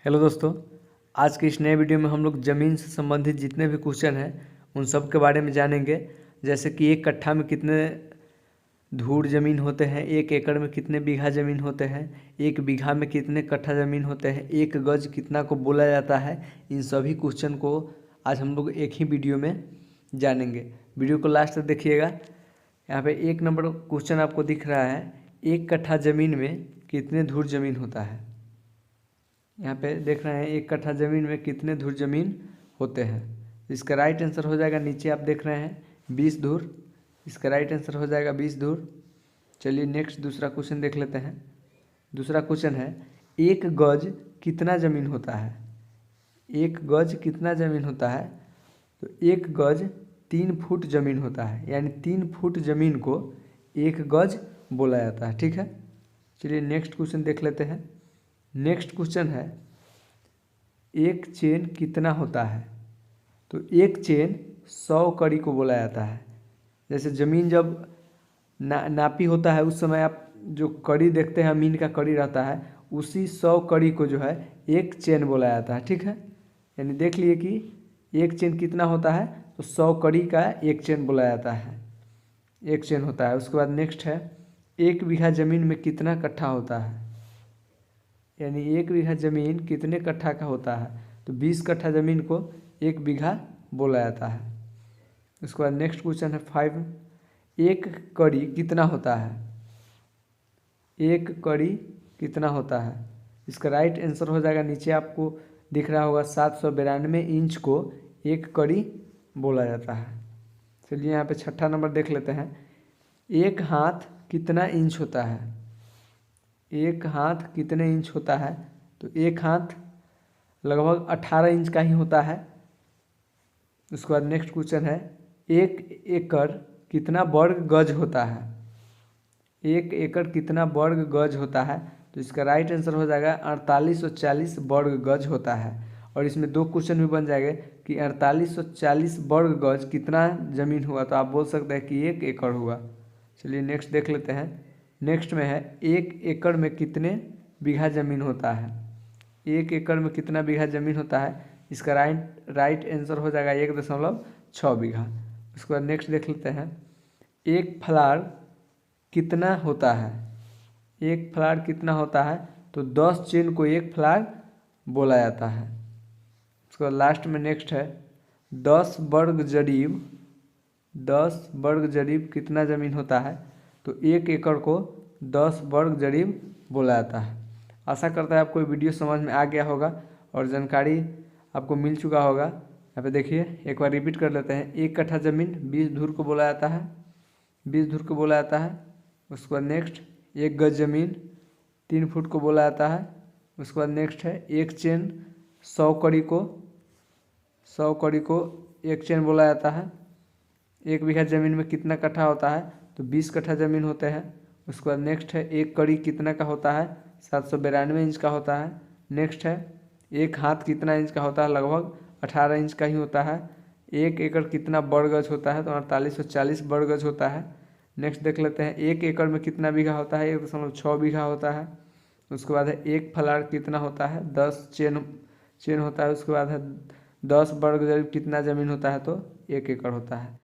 Hello दोस्तों, आज के इस नए वीडियो में हम लोग ज़मीन से संबंधित जितने भी क्वेश्चन हैं उन सब के बारे में जानेंगे। जैसे कि एक कट्ठा में कितने धूर ज़मीन होते हैं, एक एकड़ में कितने बीघा ज़मीन होते हैं, एक बीघा में कितने कट्ठा ज़मीन होते हैं, एक गज कितना को बोला जाता है। इन सभी क्वेश्चन को आज हम लोग एक ही वीडियो में जानेंगे। वीडियो को लास्ट तक देखिएगा। यहाँ पे 1 नंबर क्वेश्चन आपको दिख रहा है, एक कट्ठा ज़मीन में कितने धूर ज़मीन होता है। यहाँ पे देख रहे हैं 1 कट्ठा ज़मीन में कितने धूर ज़मीन होते हैं। इसका राइट आंसर हो जाएगा, नीचे आप देख रहे हैं 20 धूर। इसका राइट आंसर हो जाएगा 20 धूर। चलिए नेक्स्ट दूसरा क्वेश्चन देख लेते हैं। दूसरा क्वेश्चन है, एक गज कितना ज़मीन होता है। एक गज कितना ज़मीन होता है, तो एक गज 3 फुट ज़मीन होता है, यानी 3 फुट ज़मीन को एक गज बोला जाता है। ठीक है, चलिए नेक्स्ट क्वेश्चन देख लेते हैं। नेक्स्ट क्वेश्चन है, एक चेन कितना होता है। तो एक चेन 100 कड़ी को बोला जाता है। जैसे ज़मीन जब नापी होता है उस समय आप जो कड़ी देखते हैं, मीन का कड़ी रहता है, उसी 100 कड़ी को जो है एक चेन बोला जाता है। ठीक है, यानी देख लिए कि एक चेन कितना होता है, तो 100 कड़ी का एक चेन बोला जाता है, एक चेन होता है। उसके बाद नेक्स्ट है, एक बीघा ज़मीन में कितना कट्ठा होता है, यानी एक बीघा ज़मीन कितने कट्ठा का होता है, तो 20 कट्ठा ज़मीन को एक बीघा बोला जाता है। उसके बाद नेक्स्ट क्वेश्चन है 5, एक कड़ी कितना होता है। एक कड़ी कितना होता है, इसका राइट आंसर हो जाएगा, नीचे आपको दिख रहा होगा 792 इंच को एक कड़ी बोला जाता है। चलिए यहाँ पे छठा नंबर देख लेते हैं, एक हाथ कितना इंच होता है। एक हाथ कितने इंच होता है, तो एक हाथ लगभग 18 इंच का ही होता है। उसके बाद नेक्स्ट क्वेश्चन है, एक एकड़ कितना वर्ग गज होता है। एक एकड़ कितना वर्ग गज होता है, तो इसका राइट आंसर हो जाएगा 4840 वर्ग गज होता है। और इसमें 2 क्वेश्चन भी बन जाएंगे कि 4840 वर्ग गज कितना ज़मीन हुआ, तो आप बोल सकते हैं कि 1 एकड़ हुआ। चलिए नेक्स्ट देख लेते हैं। नेक्स्ट में है, एक एकड़ में कितने बीघा ज़मीन होता है। एक एकड़ में कितना बीघा ज़मीन होता है, इसका राइट आंसर हो जाएगा 1.6 बीघा। उसके बाद नेक्स्ट देख लेते हैं, एक फ्लार कितना होता है। एक फ्लार कितना होता है, तो 10 चेन को एक फ्लार बोला जाता है। उसके बाद लास्ट में नेक्स्ट है, 10 वर्ग जरीब, 10 वर्ग जरीब कितना ज़मीन होता है, तो एक एकड़ को 10 वर्ग जरीब बोला जाता है। आशा करता है आपको ये वीडियो समझ में आ गया होगा और जानकारी आपको मिल चुका होगा। यहाँ पे देखिए, एक बार रिपीट कर लेते हैं। एक कट्ठा ज़मीन 20 धूर को बोला जाता है, 20 धूर को बोला जाता है। उसके बाद नेक्स्ट, एक गज ज़मीन 3 फुट को बोला जाता है। उसके बाद नेक्स्ट है, एक चेन 100 कड़ी को, 100 कड़ी को एक चेन बोला जाता है। एक बीघा ज़मीन में कितना कट्ठा होता है, तो 20 कट्ठा ज़मीन होते हैं। उसके बाद नेक्स्ट है, एक कड़ी कितना का होता है, 792 इंच का होता है। नेक्स्ट है, एक हाथ कितना इंच का होता है, लगभग 18 इंच का ही होता है। एक एकड़ कितना वर्ग गज होता है, तो 4840 वर्ग गज होता है। नेक्स्ट देख लेते हैं, एक एकड़ में कितना बीघा होता है, 1.6 बीघा होता है। उसके बाद है, एक फ्लार कितना होता है, 10 चेन होता है। उसके बाद है, 10 वर्ग कितना ज़मीन होता है, तो 1 एकड़ होता है।